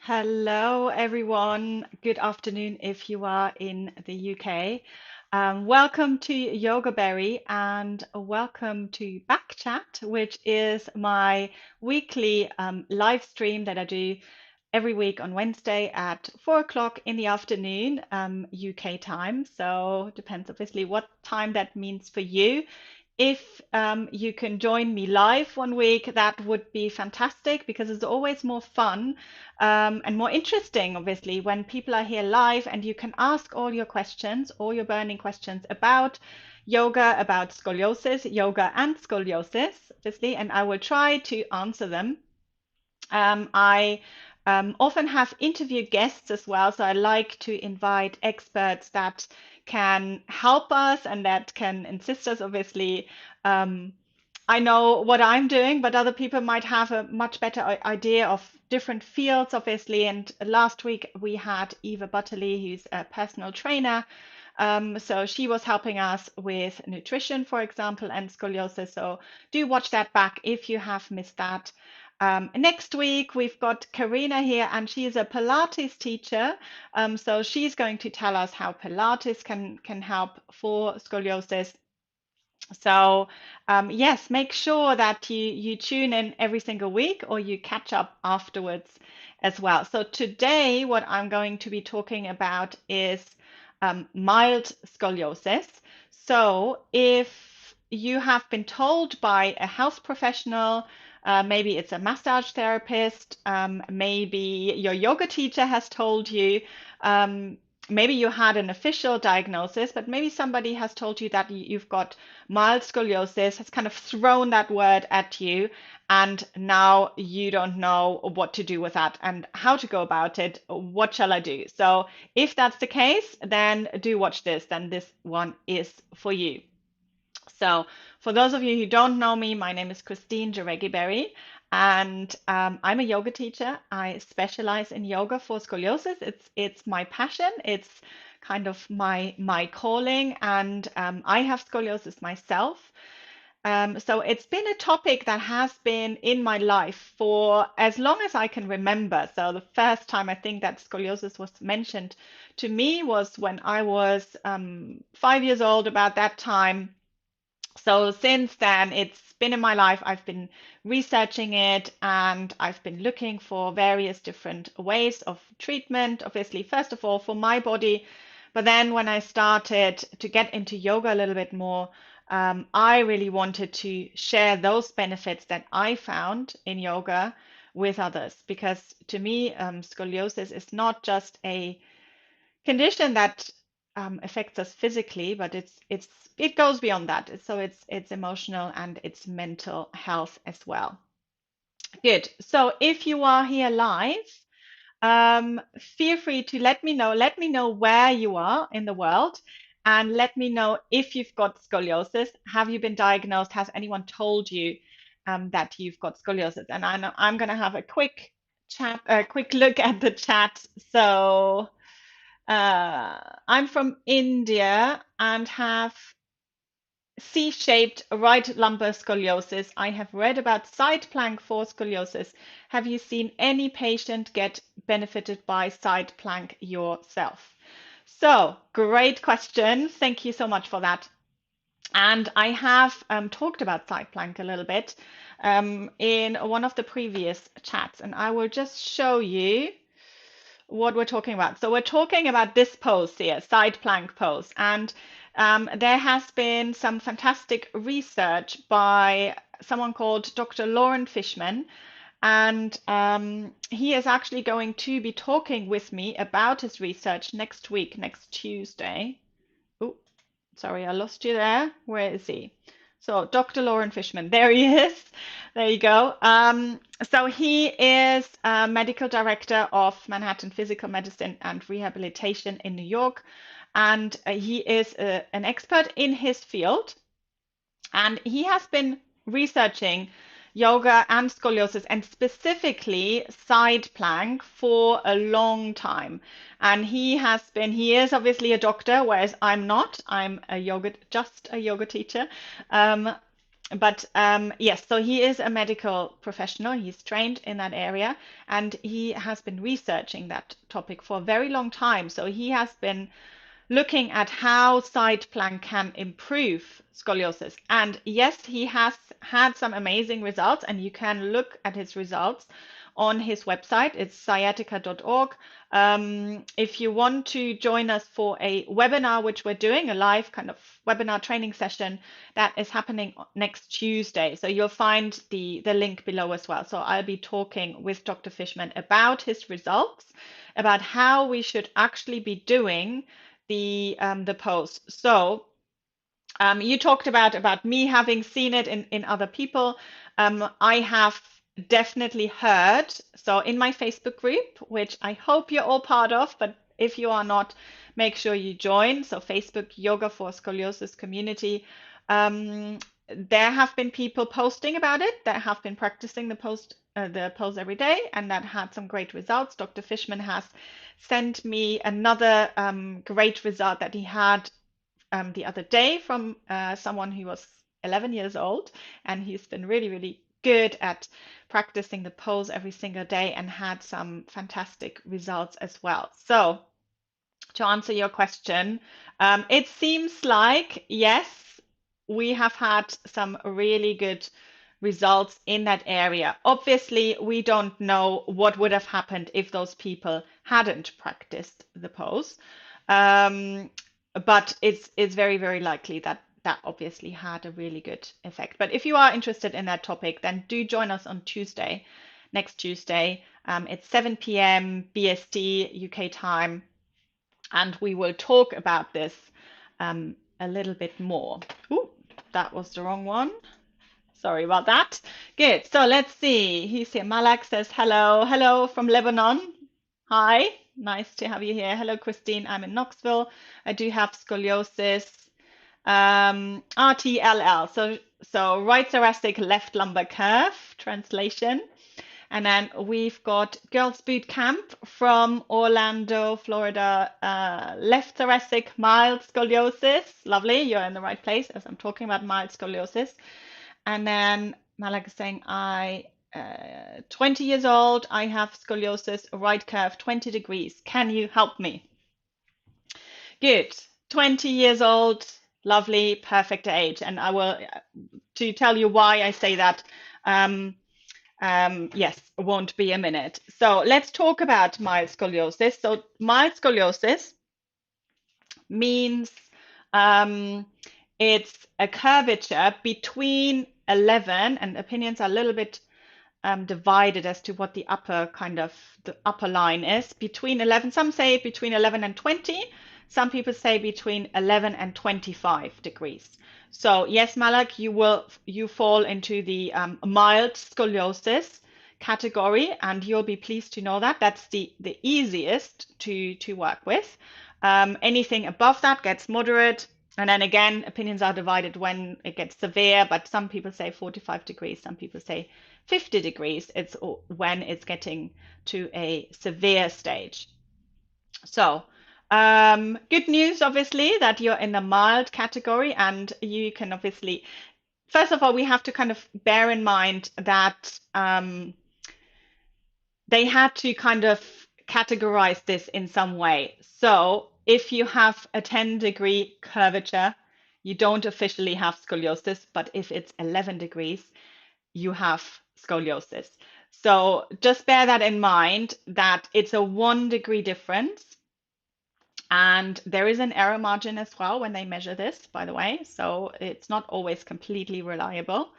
Hello, everyone. Good afternoon if you are in the UK. Welcome to Yoga Berry and welcome to Backchat, which is my weekly live stream that I do every week on Wednesday at 4 o'clock in the afternoon, UK time. So depends obviously what time that means for you. If you can join me live one week, that would be fantastic because it's always more fun and more interesting, obviously, when people are here live and you can ask all your questions, all your burning questions about yoga, about scoliosis, yoga and scoliosis, obviously, and I will try to answer them. I often have interview guests as well, so I like to invite experts that can help us and that can assist us, obviously. Um, I know what I'm doing, but other people might have a much better idea of different fields, obviously. And last week we had Eva Butterly, who's a personal trainer. So she was helping us with nutrition, for example, and scoliosis. So do watch that back if you have missed that. Next week, we've got Karina here, and she is a Pilates teacher. So she's going to tell us how Pilates can help for scoliosis. So yes, make sure that you tune in every single week or you catch up afterwards as well. So today, what I'm going to be talking about is mild scoliosis. So if you have been told by a health professional, maybe it's a massage therapist, maybe your yoga teacher has told you, maybe you had an official diagnosis, but maybe somebody has told you that you've got mild scoliosis, has kind of thrown that word at you, and now you don't know what to do with that and how to go about it. What shall I do? So, if that's the case, then do watch this, then this one is for you. So, for those of you who don't know me, my name is Christine Jareggi-Berry, and I'm a yoga teacher. I specialize in yoga for scoliosis. It's my passion. It's kind of my calling, and I have scoliosis myself. So it's been a topic that has been in my life for as long as I can remember. So the first time I think that scoliosis was mentioned to me was when I was 5 years old, about that time. So since then, it's been in my life. I've been researching it and I've been looking for various different ways of treatment, obviously, first of all, for my body. But then when I started to get into yoga a little bit more, I really wanted to share those benefits that I found in yoga with others. Because to me, scoliosis is not just a condition that affects us physically, but it goes beyond that. So it's emotional and it's mental health as well. Good. So if you are here live, feel free to let me know. Let me know where you are in the world, and let me know if you've got scoliosis. Have you been diagnosed? Has anyone told you that you've got scoliosis? And I know I'm going to have a quick look at the chat. So. I'm from India and have C-shaped right lumbar scoliosis. I have read about side plank for scoliosis. Have you seen any patient get benefited by side plank yourself? So, great question. Thank you so much for that. And I have talked about side plank a little bit in one of the previous chats, and I will just show you what we're talking about. So we're talking about this pose here, side plank pose. And there has been some fantastic research by someone called Dr. Fishman. And he is actually going to be talking with me about his research next week, next Tuesday. Oh, sorry, I lost you there. Where is he? So Dr. Fishman, there he is. There you go. So he is a medical director of Manhattan Physical Medicine and Rehabilitation in New York, and he is an expert in his field. And he has been researching yoga and scoliosis and specifically side plank for a long time. And he is obviously a doctor, whereas I'm not. I'm just a yoga teacher. Um, but yes, so he is a medical professional. He's trained in that area, and he has been researching that topic for a very long time. So he has been looking at how side plank can improve scoliosis. And yes, he has had some amazing results, and you can look at his results on his website. It's sciatica.org. If you want to join us for a webinar, which we're doing, a live kind of webinar training session that is happening next Tuesday. So you'll find the link below as well. So I'll be talking with Dr. Fishman about his results, about how we should actually be doing the pose. So you talked about me having seen it in other people. I have definitely heard. So in my Facebook group, which I hope you're all part of, but if you are not, make sure you join. So Facebook Yoga for Scoliosis community. There have been people posting about it that have been practicing the pose every day, and that had some great results. Dr. Fishman has sent me another great result that he had the other day from someone who was 11 years old, and he's been really, really good at practicing the pose every single day and had some fantastic results as well. So, to answer your question, it seems like, yes, we have had some really good results in that area. Obviously, we don't know what would have happened if those people hadn't practiced the pose. But it's very, very likely that that obviously had a really good effect. But if you are interested in that topic, then do join us on Tuesday, next Tuesday. It's 7 p.m. BST UK time, and we will talk about this a little bit more. Ooh, that was the wrong one. Sorry about that. Good. So let's see. He's here. Malak says hello. Hello from Lebanon. Hi. Nice to have you here. Hello, Christine. I'm in Knoxville. I do have scoliosis. RTLL. So right thoracic, left lumbar curve. Translation. And then we've got Girls Boot Camp from Orlando, Florida. Left thoracic, mild scoliosis. Lovely. You're in the right place as I'm talking about mild scoliosis. And then Malak is saying, 20 years old, I have scoliosis, right curve, 20 degrees. Can you help me? Good. 20 years old, lovely, perfect age. And I will, to tell you why I say that, yes, won't be a minute. So let's talk about mild scoliosis. So mild scoliosis means it's a curvature between 11, and opinions are a little bit divided as to what the upper line is. Between 11, some say between 11 and 20. Some people say between 11 and 25 degrees. So yes, Malak, you fall into the mild scoliosis category, and you'll be pleased to know that that's the easiest to work with. Anything above that gets moderate. And then again, opinions are divided when it gets severe, but some people say 45 degrees, some people say 50 degrees. It's when it's getting to a severe stage. So, good news, obviously, that you're in the mild category, and you can obviously, first of all, we have to kind of bear in mind that they had to kind of categorize this in some way. So if you have a 10-degree curvature, you don't officially have scoliosis, but if it's 11 degrees, you have scoliosis. So just bear that in mind, that it's a 1-degree difference. And there is an error margin as well when they measure this, by the way. So it's not always completely reliable.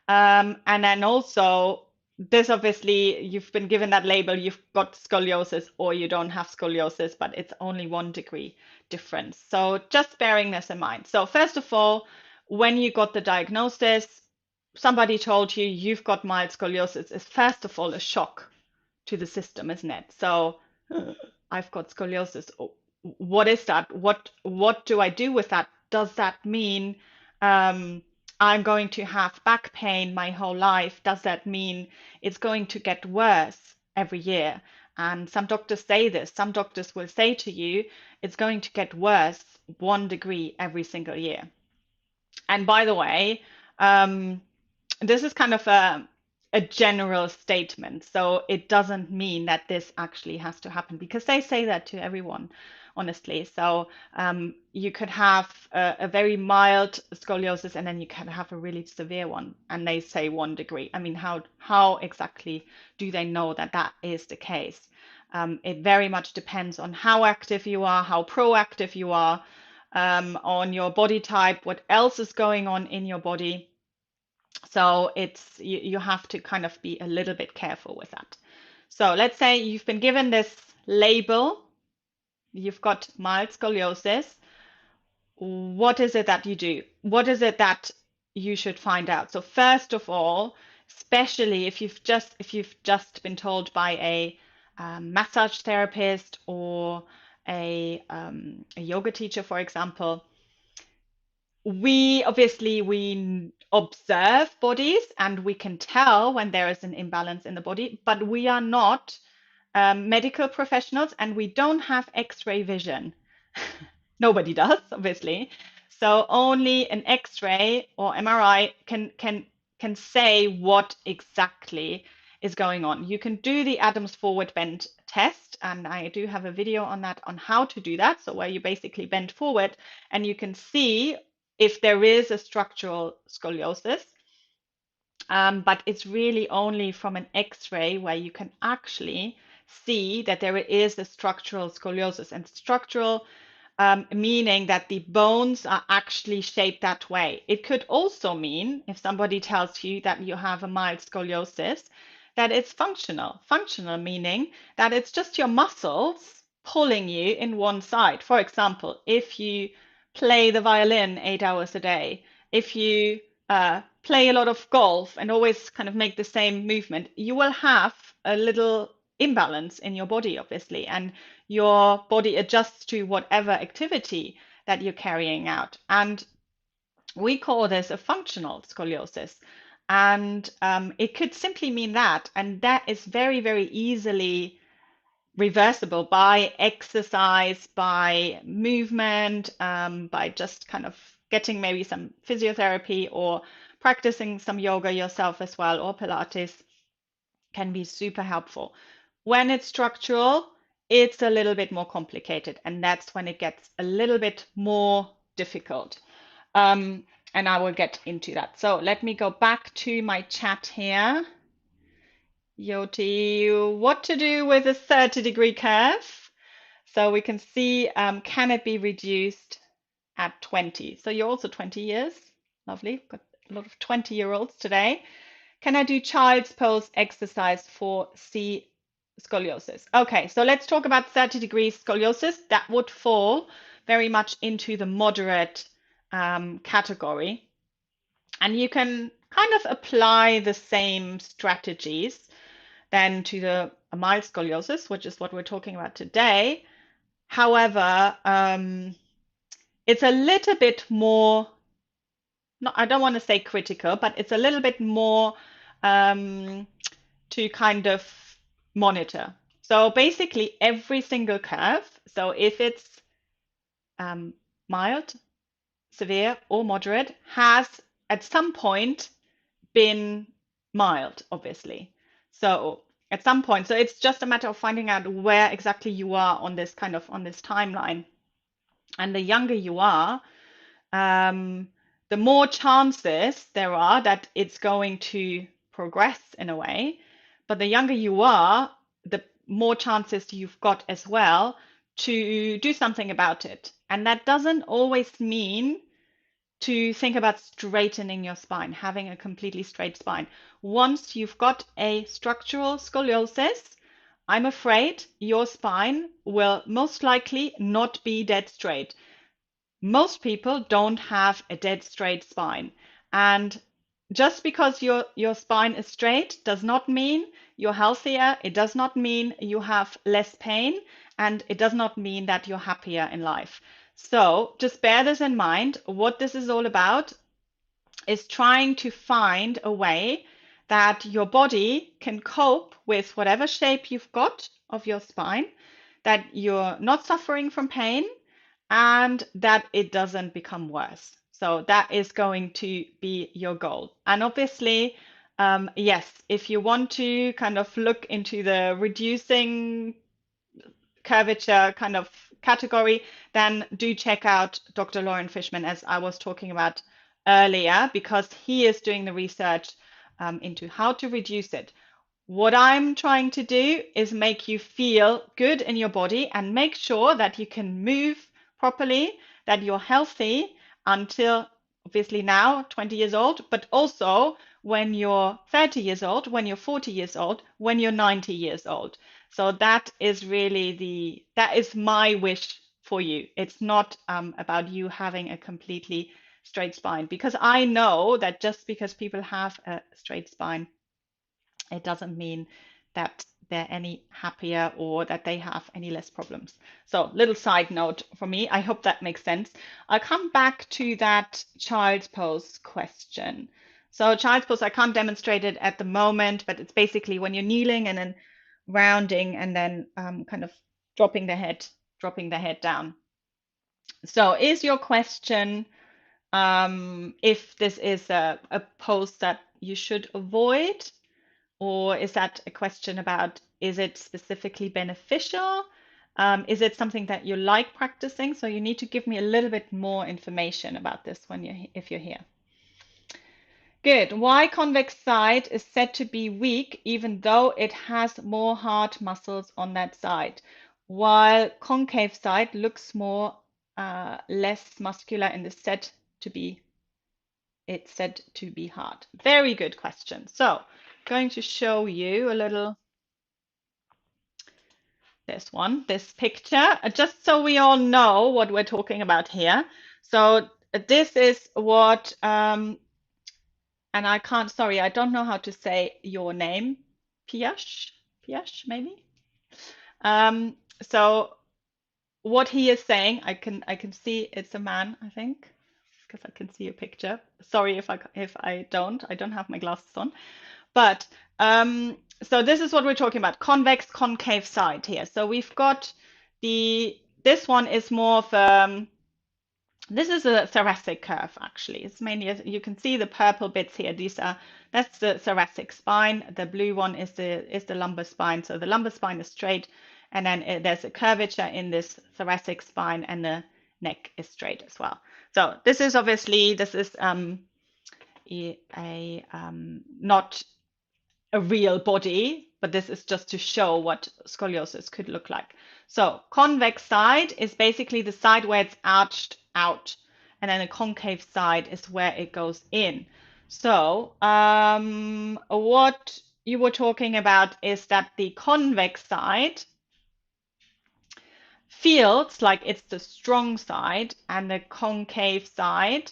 And then also, this obviously, you've been given that label, you've got scoliosis or you don't have scoliosis, but it's only 1-degree difference. So just bearing this in mind. So first of all, when you got the diagnosis, somebody told you you've got mild scoliosis, is first of all a shock to the system, isn't it? So I've got scoliosis. What is that? What do I do with that? Does that mean I'm going to have back pain my whole life? Does that mean it's going to get worse every year? And some doctors say this. Some doctors will say to you, it's going to get worse 1 degree every single year. And by the way, This is kind of a general statement. So it doesn't mean that this actually has to happen because they say that to everyone, honestly. So you could have a very mild scoliosis and then you can have a really severe one, and they say 1 degree. I mean, how exactly do they know that that is the case? It very much depends on how active you are, how proactive you are, on your body type, what else is going on in your body. So you have to kind of be a little bit careful with that. So let's say you've been given this label, you've got mild scoliosis. What is it that you do? What is it that you should find out? So first of all, especially if you've just been told by a massage therapist or a yoga teacher, for example, we observe bodies and we can tell when there is an imbalance in the body, but we are not medical professionals and we don't have X-ray vision. Nobody does, obviously. So only an X-ray or MRI can say what exactly is going on. You can do the Adams forward bend test, and I do have a video on that on how to do that. So where you basically bend forward and you can see if there is a structural scoliosis. But it's really only from an X-ray where you can actually see that there is a structural scoliosis, and structural meaning that the bones are actually shaped that way. It could also mean, if somebody tells you that you have a mild scoliosis, that it's functional. Functional meaning that it's just your muscles pulling you in one side. For example, if you play the violin 8 hours a day, if you play a lot of golf and always kind of make the same movement, you will have a little imbalance in your body, obviously, and your body adjusts to whatever activity that you're carrying out. And we call this a functional scoliosis. And it could simply mean that. And that is very, very easily reversible by exercise, by movement, by just kind of getting maybe some physiotherapy or practicing some yoga yourself as well, or Pilates can be super helpful. When it's structural, it's a little bit more complicated, and that's when it gets a little bit more difficult. And I will get into that. So let me go back to my chat here. Yoti, what to do with a 30-degree curve? So we can see, can it be reduced at 20? So you're also 20 years. Lovely. Got a lot of 20-year-olds today. Can I do child's pose exercise for C scoliosis? Okay, so let's talk about 30-degree scoliosis. That would fall very much into the moderate category. And you can kind of apply the same strategies then to the mild scoliosis, which is what we're talking about today. However, it's a little bit more, no, I don't want to say critical, but it's a little bit more to kind of monitor. So basically, every single curve, so if it's mild, severe, or moderate, has at some point been mild, obviously. So at some point, so it's just a matter of finding out where exactly you are on this kind of on this timeline. And the younger you are, the more chances there are that it's going to progress in a way. But the younger you are, the more chances you've got as well to do something about it. And that doesn't always mean to think about straightening your spine, having a completely straight spine. Once you've got a structural scoliosis, I'm afraid your spine will most likely not be dead straight. Most people don't have a dead straight spine. And just because your spine is straight does not mean you're healthier. It does not mean you have less pain. And it does not mean that you're happier in life. So just bear this in mind. What this is all about is trying to find a way that your body can cope with whatever shape you've got of your spine, that you're not suffering from pain, and that it doesn't become worse. So that is going to be your goal. And obviously, yes, if you want to kind of look into the reducing curvature kind of category, then do check out Dr. Fishman, as I was talking about earlier, because he is doing the research into how to reduce it. What I'm trying to do is make you feel good in your body and make sure that you can move properly, that you're healthy until obviously now 20 years old, but also when you're 30 years old, when you're 40 years old, when you're 90 years old. So that is really that is my wish for you. It's not about you having a completely straight spine, because I know that just because people have a straight spine, it doesn't mean that they're any happier or that they have any less problems. So, little side note for me. I hope that makes sense. I'll come back to that child's pose question. So, child's pose, I can't demonstrate it at the moment, but it's basically when you're kneeling and then rounding and then kind of dropping the head down. So, is your question if this is a pose that you should avoid? Or is that a question about, is it specifically beneficial? Is it something that you like practicing? So you need to give me a little bit more information about this when if you're here. Good. Why convex side is said to be weak, even though it has more hard muscles on that side, while concave side looks more less muscular and is said to be hard. Very good question. So going to show you a little this picture, just so we all know what we're talking about here. So this is what, and I can't, sorry, I don't know how to say your name, Piash, maybe. So what he is saying, I can see it's a man, I think, because I can see a picture. Sorry if I don't have my glasses on. But so this is what we're talking about, convex, concave side here. So we've got this one is more of this is a thoracic curve actually. It's mainly, you can see the purple bits here. That's the thoracic spine. The blue one is the lumbar spine. So the lumbar spine is straight, and then there's a curvature in this thoracic spine, and the neck is straight as well. So this is obviously not a real body, but this is just to show what scoliosis could look like. So convex side is basically the side where it's arched out, and then a concave side is where it goes in. So what you were talking about is that the convex side feels like it's the strong side, and the concave side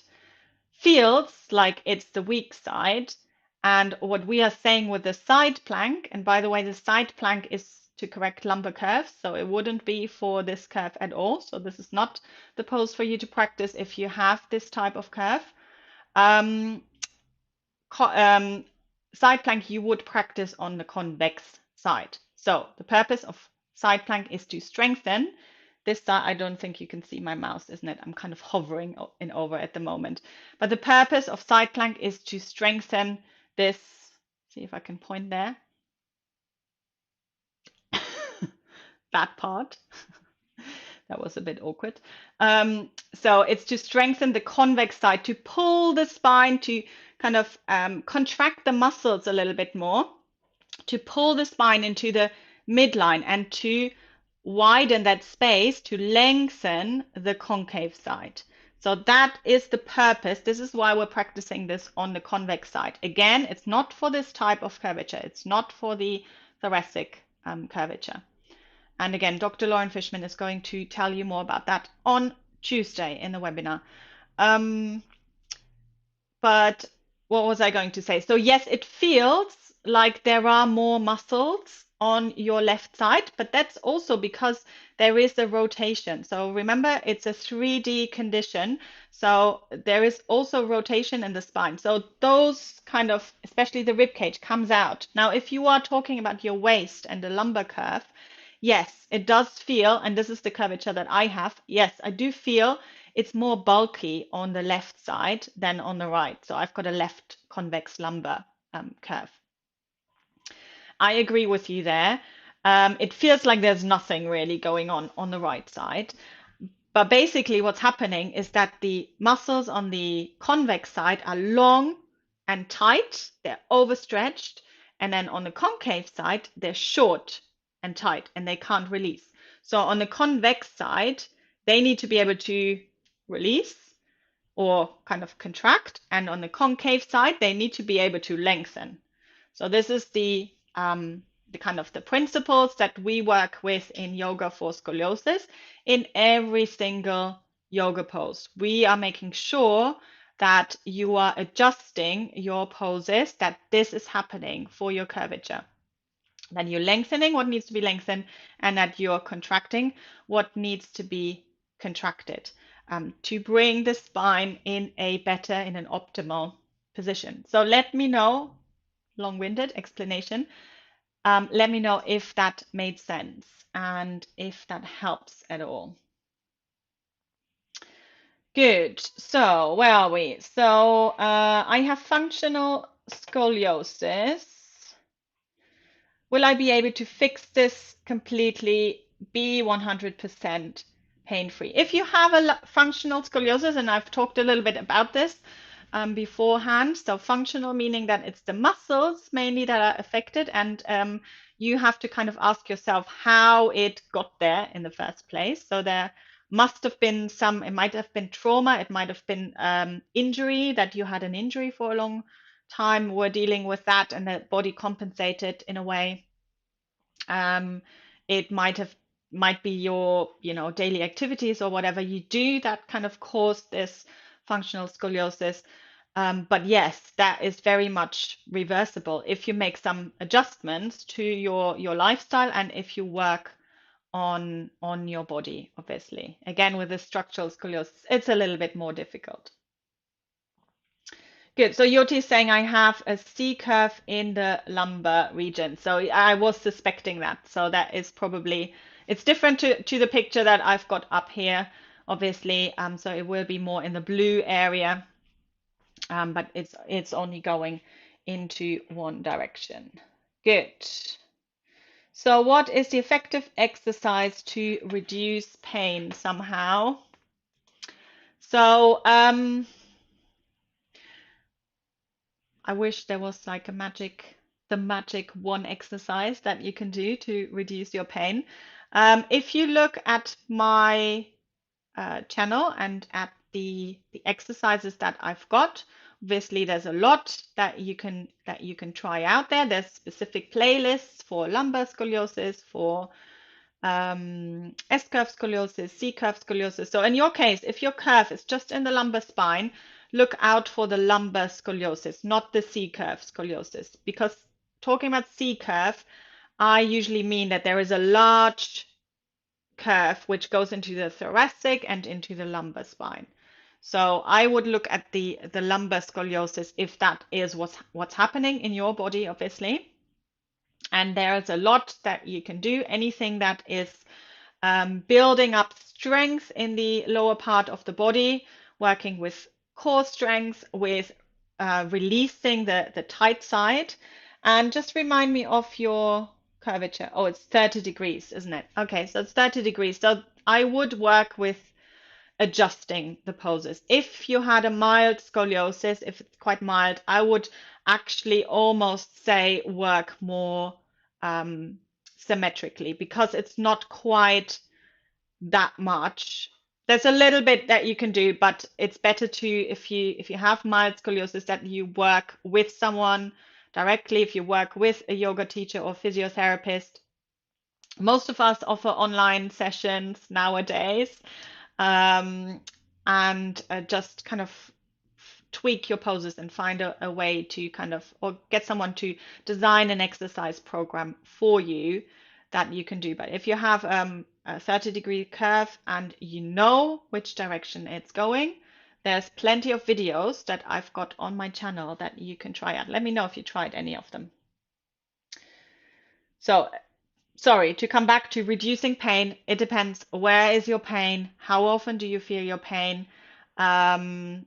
feels like it's the weak side. And what we are saying with the side plank, and by the way, the side plank is to correct lumbar curves, so it wouldn't be for this curve at all. So this is not the pose for you to practice if you have this type of curve. Side plank you would practice on the convex side. So the purpose of side plank is to strengthen this side. I don't think you can see my mouse, isn't it? I'm kind of hovering in over at the moment. But the purpose of side plank is to strengthen this. See if I can point there. That part. That was a bit awkward. So it's to strengthen the convex side, to pull the spine, to kind of contract the muscles a little bit more, to pull the spine into the midline and to widen that space to lengthen the concave side. So that is the purpose. This is why we're practicing this on the convex side. Again, it's not for this type of curvature. It's not for the thoracic curvature. And again, Dr. Fishman is going to tell you more about that on Tuesday in the webinar. But what was I going to say? So yes, it feels like there are more muscles on your left side, but that's also because there is a rotation. So remember, it's a 3D condition. So there is also rotation in the spine. So those kind of, especially the rib cage, comes out. Now, if you are talking about your waist and the lumbar curve, yes, it does feel, and this is the curvature that I have. Yes, I do feel it's more bulky on the left side than on the right. So I've got a left convex lumbar curve. I agree with you there. It feels like there's nothing really going on the right side. But basically, what's happening is that the muscles on the convex side are long and tight, they're overstretched. And then on the concave side, they're short and tight and they can't release. So on the convex side, they need to be able to release or kind of contract. And on the concave side, they need to be able to lengthen. So this is the kind of the principles that we work with in yoga for scoliosis in every single yoga pose. We are making sure that you are adjusting your poses, that this is happening for your curvature. That you're lengthening what needs to be lengthened and that you're contracting what needs to be contracted to bring the spine in an optimal position. So let me know, long-winded explanation, let me know if that made sense and if that helps at all. Good. So where are we? So I have functional scoliosis. Will I be able to fix this completely, be 100% pain-free? If you have a functional scoliosis, and I've talked a little bit about this beforehand, so functional meaning that it's the muscles mainly that are affected, and you have to kind of ask yourself how it got there in the first place. So there must have been some, it might have been trauma, it might have been injury, that you had an injury for a long time, were dealing with that, and the body compensated in a way. It might be your daily activities or whatever you do that kind of caused this functional scoliosis. But yes, that is very much reversible if you make some adjustments to your lifestyle and if you work on your body, obviously. Again, with the structural scoliosis, it's a little bit more difficult. Good. So Yoti is saying I have a C curve in the lumbar region. So I was suspecting that. So that is probably, it's different to the picture that I've got up here, obviously. So it will be more in the blue area, but it's only going into one direction. Good. So what is the effective exercise to reduce pain somehow? So I wish there was like the magic one exercise that you can do to reduce your pain. If you look at my channel and at the exercises that I've got, obviously there's a lot that you can try out there. There's specific playlists for lumbar scoliosis, for S-curve scoliosis, C-curve scoliosis. So in your case, if your curve is just in the lumbar spine, look out for the lumbar scoliosis, not the C-curve scoliosis. Because talking about C-curve, I usually mean that there is a large curve which goes into the thoracic and into the lumbar spine. So I would look at the lumbar scoliosis if that is what's happening in your body, obviously. And there's a lot that you can do. Anything that is building up strength in the lower part of the body, working with core strength, with releasing the tight side. And just remind me of your curvature. Oh, it's 30 degrees, isn't it? Okay, so it's 30 degrees. So I would work with adjusting the poses. If you had a mild scoliosis, if it's quite mild, I would actually almost say work more symmetrically because it's not quite that much. There's a little bit that you can do, but it's better to, if you have mild scoliosis, that you work with someone directly, if you work with a yoga teacher or physiotherapist. Most of us offer online sessions nowadays, and just kind of tweak your poses and find a way to kind of, or get someone to design an exercise program for you that you can do. But if you have a 30-degree curve and you know which direction it's going, there's plenty of videos that I've got on my channel that you can try out. Let me know if you tried any of them. So sorry, to come back to reducing pain, it depends. Where is your pain? How often do you feel your pain? Um,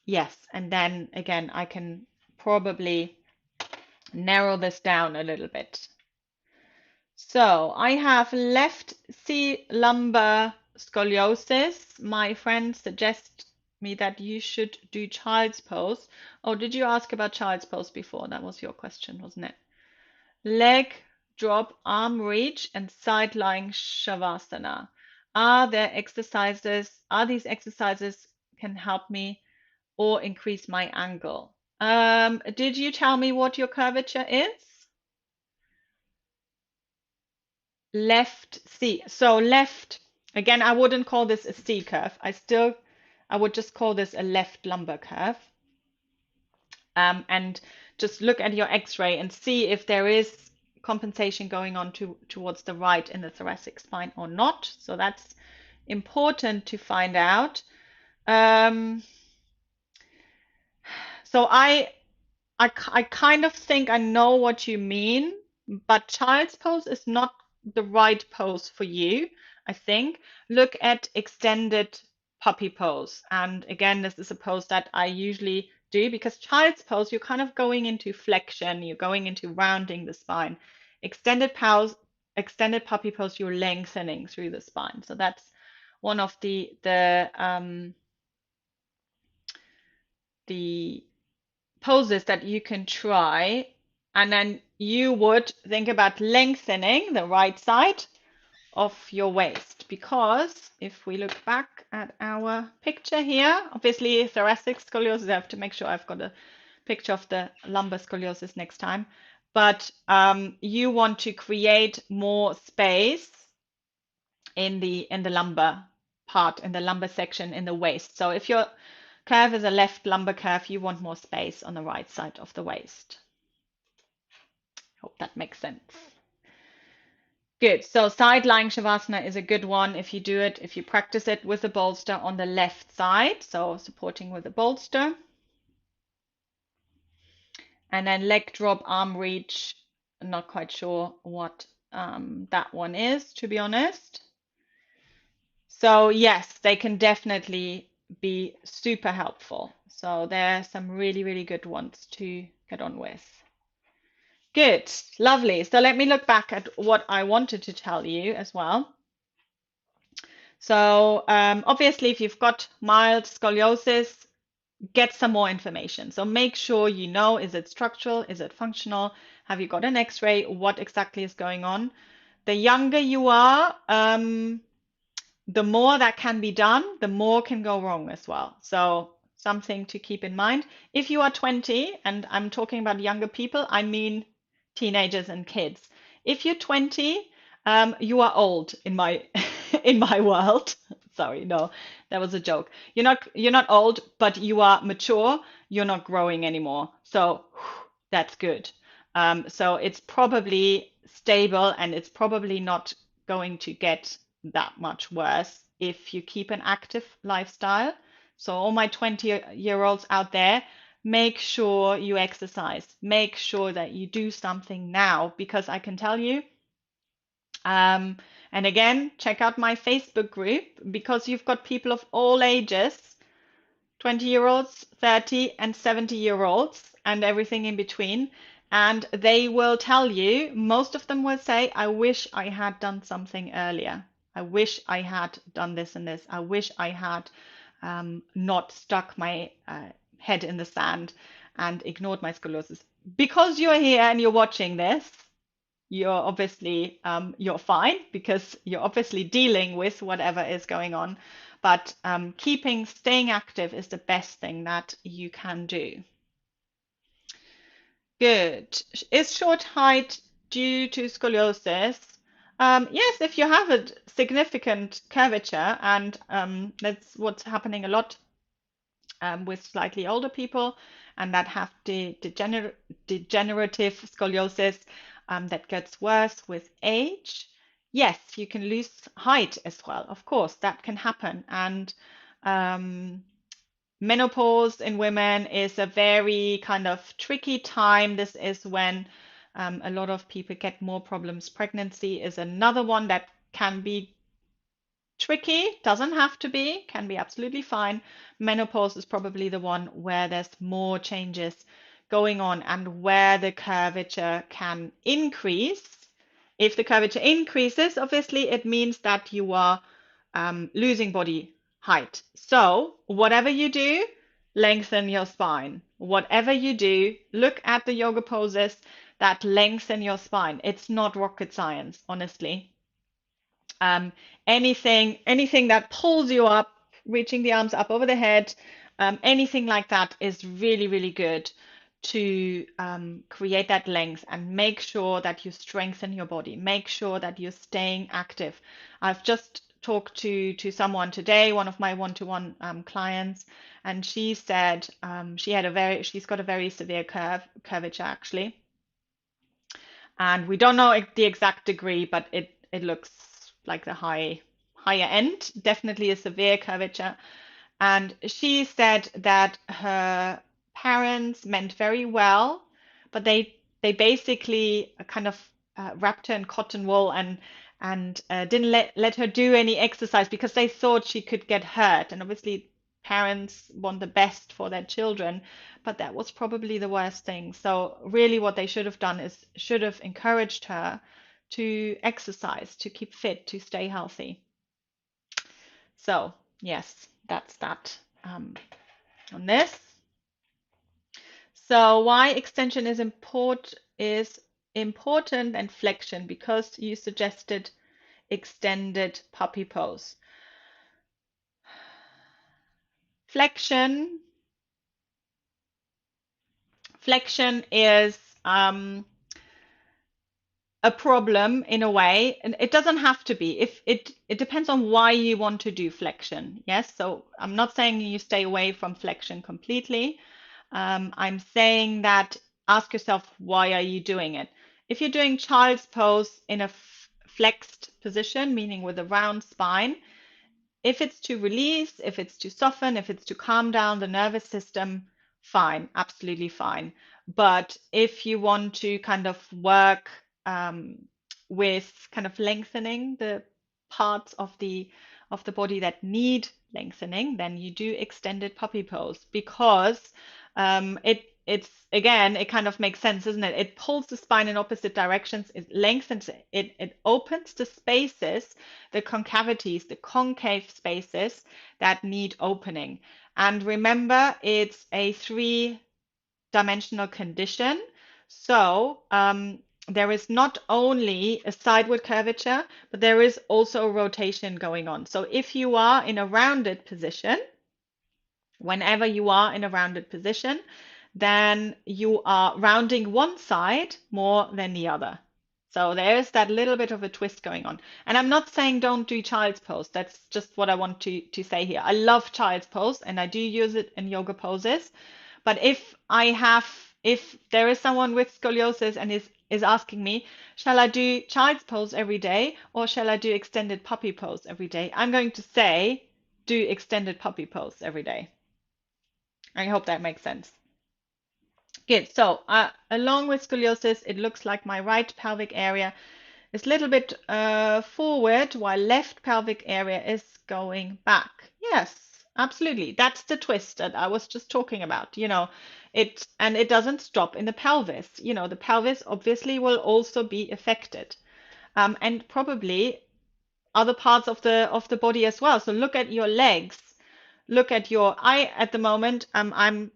yes, and then again, I can probably narrow this down a little bit. So I have left C lumbar scoliosis. My friend suggests me that you should do child's pose. Oh, did you ask about child's pose before? That was your question, wasn't it? Leg drop, arm reach, and side lying shavasana. Are these exercises can help me or increase my angle? Did you tell me what your curvature is? Left C. So left, again, I wouldn't call this a C curve. I would just call this a left lumbar curve. And just look at your X-ray and see if there is compensation going on towards the right in the thoracic spine or not. So that's important to find out. So I kind of think I know what you mean, but child's pose is not the right pose for you, I think. Look at extended puppy pose. And again, this is a pose that I usually do because child's pose, you're kind of going into flexion, you're going into rounding the spine. Extended pose, extended puppy pose, you're lengthening through the spine. So that's one of the poses that you can try, and then you would think about lengthening the right side of your waist, because if we look back at our picture here, obviously thoracic scoliosis, I have to make sure I've got a picture of the lumbar scoliosis next time, but you want to create more space in the lumbar part, in the lumbar section in the waist. So if your curve is a left lumbar curve, you want more space on the right side of the waist. Hope that makes sense. Good. So side lying shavasana is a good one if you do it, if you practice it with a bolster on the left side, so supporting with a bolster. And then leg drop, arm reach. I'm not quite sure what that one is, to be honest. So yes, they can definitely be super helpful. So there are some really, really good ones to get on with. Good, lovely. So let me look back at what I wanted to tell you as well. So obviously, if you've got mild scoliosis, get some more information. So make sure you know, is it structural? Is it functional? Have you got an X-ray? What exactly is going on? The younger you are, the more that can be done, the more can go wrong as well. So something to keep in mind. If you are 20, and I'm talking about younger people, I mean teenagers and kids. If you're 20, you are old in my in my world. Sorry, no, that was a joke. You're not old, but you are mature. You're not growing anymore. So that's good. So it's probably stable and it's probably not going to get that much worse if you keep an active lifestyle. So all my 20-year-olds out there, make sure you exercise. Make sure that you do something now, because I can tell you, and again, check out my Facebook group, because you've got people of all ages, 20-year-olds, 30 and 70-year-olds, and everything in between. And they will tell you, most of them will say, I wish I had done something earlier. I wish I had done this and this. I wish I had not stuck my head in the sand and ignored my scoliosis. Because you're here and you're watching this, you're obviously you're fine, because you're obviously dealing with whatever is going on. But staying active is the best thing that you can do. Good. Is short height due to scoliosis? Yes, if you have a significant curvature, and that's what's happening a lot with slightly older people, and that have degenerative scoliosis that gets worse with age. Yes, you can lose height as well. Of course, that can happen. And menopause in women is a very kind of tricky time. This is when A lot of people get more problems. Pregnancy is another one that can be tricky, doesn't have to be, can be absolutely fine. Menopause is probably the one where there's more changes going on and where the curvature can increase. If the curvature increases, obviously it means that you are losing body height. So whatever you do, lengthen your spine. Whatever you do, look at the yoga poses that lengthen your spine. It's not rocket science, honestly. Um, anything that pulls you up, reaching the arms up over the head, anything like that is really, really good to create that length and make sure that you strengthen your body. Make sure that you're staying active. I've just talked to someone today, one of my one-to-one clients, and she said she's got a very severe curvature actually, and we don't know the exact degree, but it looks like the higher end, definitely a severe curvature. And she said that her parents meant very well, but they basically kind of wrapped her in cotton wool and didn't let her do any exercise because they thought she could get hurt. And obviously, parents want the best for their children, but that was probably the worst thing. So really, what they should have done is should have encouraged her to exercise, to keep fit, to stay healthy. So yes, that's that on this. So why extension is important and flexion, because you suggested extended puppy pose. Flexion is a problem in a way, and it doesn't have to be. If it depends on why you want to do flexion. Yes, so I'm not saying you stay away from flexion completely. I'm saying that ask yourself, why are you doing it? If you're doing child's pose in a flexed position, meaning with a round spine, if it's to release, if it's to soften, if it's to calm down the nervous system, fine, absolutely fine. But if you want to kind of work with kind of lengthening the parts of the body that need lengthening, then you do extended puppy pose, because it's again, it kind of makes sense, isn't it? It pulls the spine in opposite directions, it lengthens it opens the spaces, the concavities, the concave spaces that need opening. And remember, it's a three-dimensional condition. So there is not only a sideward curvature, but there is also a rotation going on. So if you are in a rounded position, whenever you are in a rounded position, then you are rounding one side more than the other. So there's that little bit of a twist going on. And I'm not saying don't do child's pose. That's just what I want to say here. I love child's pose and I do use it in yoga poses. But if there is someone with scoliosis and is asking me, shall I do child's pose every day or shall I do extended puppy pose every day? I'm going to say do extended puppy pose every day. I hope that makes sense. Good. So along with scoliosis, it looks like my right pelvic area is a little bit forward while left pelvic area is going back. Yes, absolutely. That's the twist that I was just talking about. It doesn't stop in the pelvis. The pelvis obviously will also be affected, and probably other parts of the body as well. So look at your legs. Look at at the moment, I'm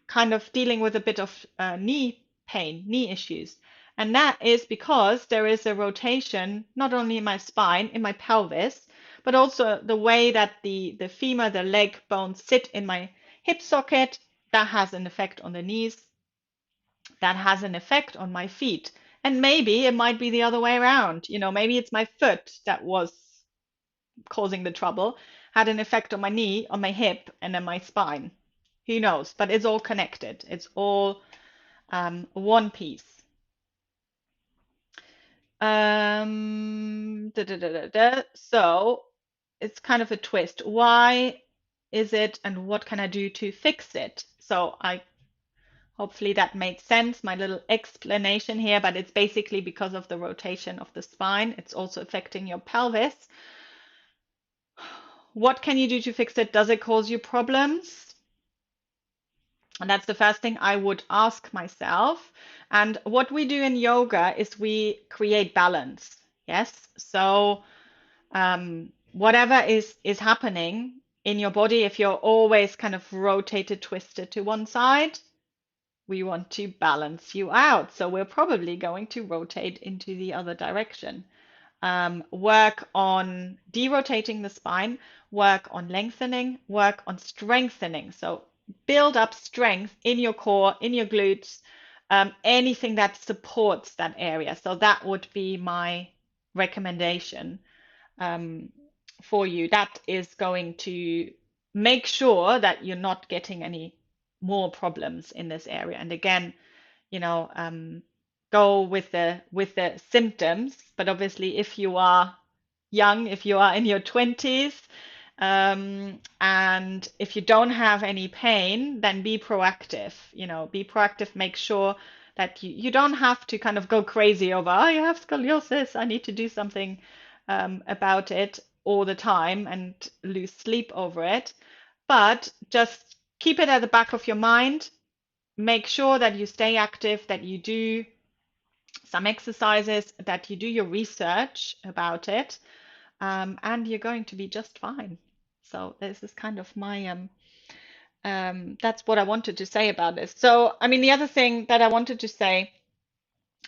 kind of dealing with a bit of knee pain, knee issues. And that is because there is a rotation, not only in my spine, in my pelvis, but also the way that the femur, the leg bones sit in my hip socket. That has an effect on the knees. That has an effect on my feet. And maybe it might be the other way around. Maybe it's my foot that was causing the trouble, had an effect on my knee, on my hip, and then my spine. Who knows? But it's all connected. It's all one piece. So it's kind of a twist. Why is it and what can I do to fix it? So I Hopefully that made sense, my little explanation here, but it's basically because of the rotation of the spine. It's also affecting your pelvis. What can you do to fix it? Does it cause you problems? And that's the first thing I would ask myself. And what we do in yoga is we create balance. Yes. So whatever is happening in your body, if you're always kind of rotated, twisted to one side, we want to balance you out. So we're probably going to rotate into the other direction. Work on derotating the spine, work on lengthening, work on strengthening. So build up strength in your core, in your glutes, anything that supports that area. So that would be my recommendation um, for you. That is going to make sure that you're not getting any more problems in this area. And again, you know, go with the symptoms. But obviously, if you are young, if you are in your 20s, and if you don't have any pain, then be proactive. You know, be proactive. Make sure that you don't have to kind of go crazy over, I have scoliosis, I need to do something about it all the time and lose sleep over it. But just keep it at the back of your mind. Make sure that you stay active, that you do some exercises, that you do your research about it, and you're going to be just fine. So this is kind of my that's what I wanted to say about this. So I mean, the other thing that I wanted to say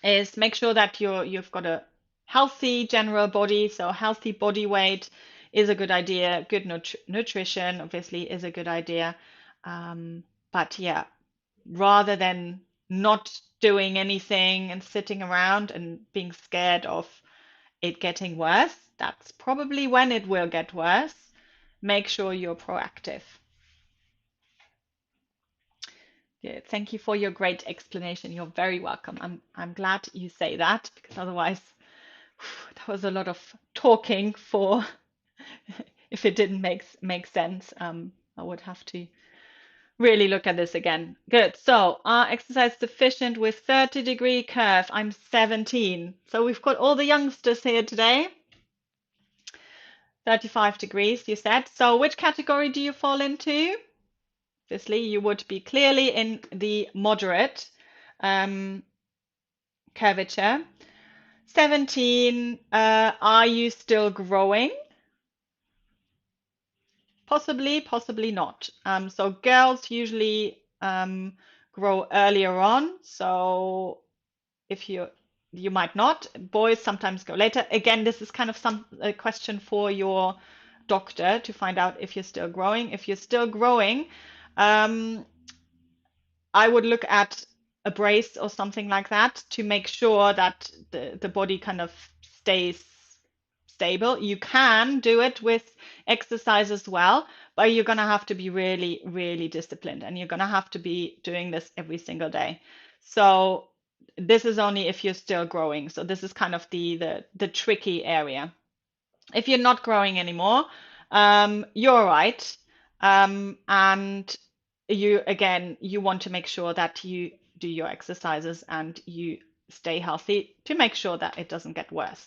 is make sure that you've got a healthy general body. So healthy body weight is a good idea. Good nutrition obviously is a good idea. But yeah, rather than not doing anything and sitting around and being scared of it getting worse, that's probably when it will get worse. Make sure you're proactive. Yeah, thank you for your great explanation. You're very welcome. I'm glad you say that because otherwise that was a lot of talking for if it didn't make sense. I would have to really look at this again. Good. So exercise deficient with 30-degree curve. I'm 17. So we've got all the youngsters here today. 35 degrees, you said. So which category do you fall into? Obviously, you would be clearly in the moderate curvature. 17, are you still growing? Possibly, possibly not. So girls usually grow earlier on. So if you might not. Boys sometimes go later. Again, this is kind of a question for your doctor to find out if you're still growing. If you're still growing, I would look at a brace or something like that to make sure that the body kind of stays stable. You can do it with exercise as well, but you're going to have to be really, really disciplined and you're going to have to be doing this every single day. So this is only if you're still growing. So this is kind of the tricky area. If you're not growing anymore, you're all right. And you want to make sure that you do your exercises and you stay healthy to make sure that it doesn't get worse.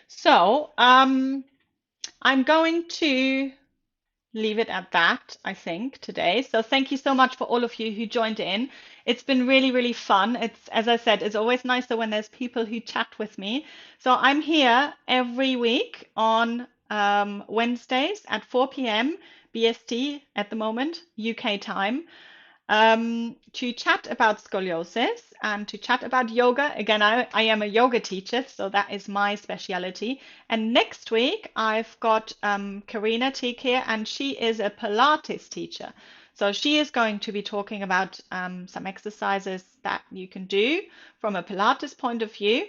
So, I'm going to leave it at that, I think, today. So thank you so much for all of you who joined in. It's been really, really fun. It's, as I said, it's always nicer when there's people who chat with me. So I'm here every week on Wednesdays at 4 p.m. BST at the moment, UK time, to chat about scoliosis and to chat about yoga. Again, I am a yoga teacher, so that is my speciality. And next week, I've got Karina Teak here, and she is a Pilates teacher. So she is going to be talking about some exercises that you can do from a Pilates point of view.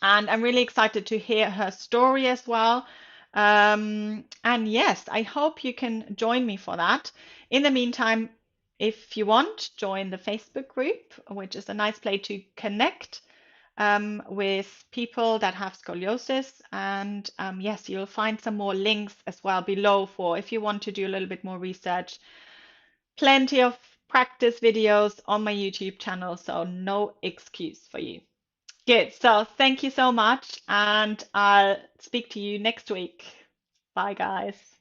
And I'm really excited to hear her story as well. And yes, I hope you can join me for that. In the meantime, if you want, join the Facebook group, which is a nice place to connect with people that have scoliosis. And yes, you'll find some more links as well below for if you want to do a little bit more research. Plenty of practice videos on my YouTube channel, so no excuse for you. Good. So thank you so much, and I'll speak to you next week. Bye, guys.